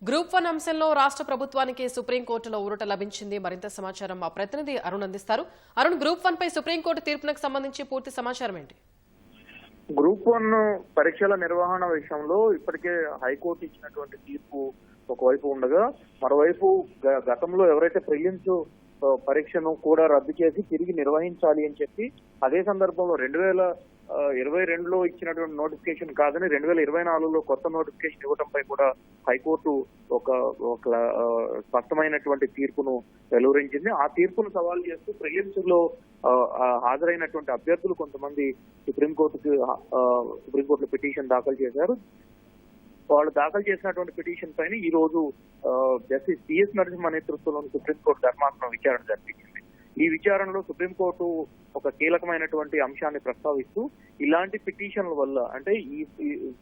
Group 1 అంశంలో రాష్ట్ర ప్రభుత్వానికి సుప్రీంకోర్టులో ఊరట లభించింది. మరింత సమాచారం మా ప్రతినిధి అరుణ్ అందిస్తారు. అరుణ్, గ్రూప్ 1 పై సుప్రీంకోర్టు తీర్పునకు సంబంధించి పూర్తి సమాచారం ఏంటి? గ్రూప్ 1 పరీక్షల నిర్వహణ విషయంలో ఇప్పటికే హైకోర్టు ఇచ్చినటువంటి తీర్పు ఒకవైపు ఉండగా, మరోవైపు గతంలో ఎవరైతే ప్రిలిమ్స్ పరీక్షను కూడా రద్దు చేసి తిరిగి నిర్వహించాలి అని చెప్పి అదే సందర్భంలో 2022లో ఇచ్చినటువంటి నోటిఫికేషన్ కాదని 2024లో కొత్త నోటిఫికేషన్ ఇవ్వడంపై కూడా హైకోర్టు ఒక స్పష్టమైనటువంటి తీర్పును వెలువరించింది. ఆ తీర్పును సవాల్ చేస్తూ ప్రిలిమ్స్ లో హాజరైనటువంటి అభ్యర్థులు కొంతమంది సుప్రీంకోర్టులో పిటిషన్ దాఖలు చేశారు. వాళ్ళు దాఖలు చేసినటువంటి పిటిషన్ పైన ఈ రోజు జస్టిస్ సిఎస్ నరసింహ నేతృత్వంలోని సుప్రీంకోర్టు ధర్మాసనం విచారణ జరిపించింది. ఈ విచారణలో సుప్రీంకోర్టు ఒక కీలకమైనటువంటి అంశాన్ని ప్రస్తావిస్తూ, ఇలాంటి పిటిషన్ల వల్ల అంటే ఈ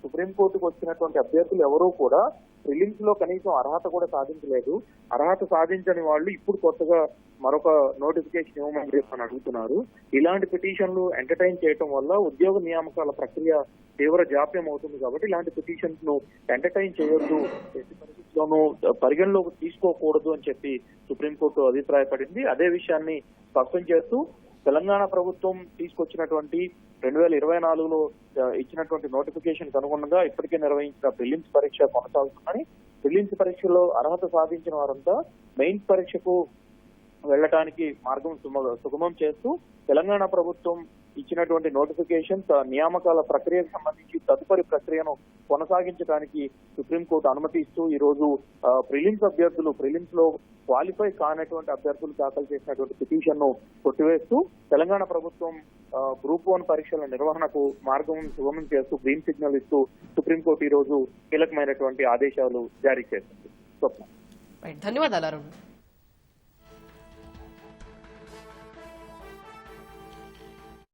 సుప్రీంకోర్టుకు వచ్చినటువంటి అభ్యర్థులు ఎవరూ కూడా ప్రిలిమ్స్ లో కనీసం అర్హత కూడా సాధించలేదు. అర్హత సాధించని వాళ్ళు ఇప్పుడు కొత్తగా మరొక నోటిఫికేషన్ ఇవ్వమని అడుగుతున్నారు. ఇలాంటి పిటిషన్లు ఎంటర్టైన్ చేయడం వల్ల ఉద్యోగ నియామకాల ప్రక్రియ తీవ్ర జాప్యం అవుతుంది. కాబట్టి ఇలాంటి పిటిషన్స్ ను ఎంటర్టైన్ చేయొద్దు, ఎట్టి పరిస్థితుల్లోనూ పరిగణలోకి తీసుకోకూడదు అని చెప్పి సుప్రీంకోర్టు అభిప్రాయపడింది. అదే విషయాన్ని స్పష్టం చేస్తూ తెలంగాణ ప్రభుత్వం తీసుకొచ్చినటువంటి 2024లో ఇచ్చినటువంటి నోటిఫికేషన్ అనుగుణంగా ఇప్పటికే నిర్వహించిన ప్రిలిమ్స్ పరీక్ష కొనసాగుతుందని, ప్రిలిమ్స్ పరీక్షలో అర్హత సాధించిన వారంతా మెయిన్స్ పరీక్షకు వెళ్లడానికి మార్గం సుగమం చేస్తూ తెలంగాణ ప్రభుత్వం ఇచ్చినటువంటి నోటిఫికేషన్ నియామకాల ప్రక్రియకు సంబంధించి తదుపరి ప్రక్రియను కొనసాగించడానికి సుప్రీంకోర్టు అనుమతి ఇస్తూ ఈ రోజు ప్రిలిమ్స్ లో క్వాలిఫై కానటువంటి అభ్యర్థులు దాఖలు చేసినటువంటి పిటిషన్ ను కొట్టివేస్తూ తెలంగాణ ప్రభుత్వం గ్రూప్ 1 పరీక్షల నిర్వహణకు మార్గం సుగమం చేస్తూ గ్రీన్ సిగ్నల్ ఇస్తూ సుప్రీంకోర్టు ఈ రోజు కీలకమైనటువంటి ఆదేశాలు జారీ చేసింది. ధన్యవాదాలు అరుణ్.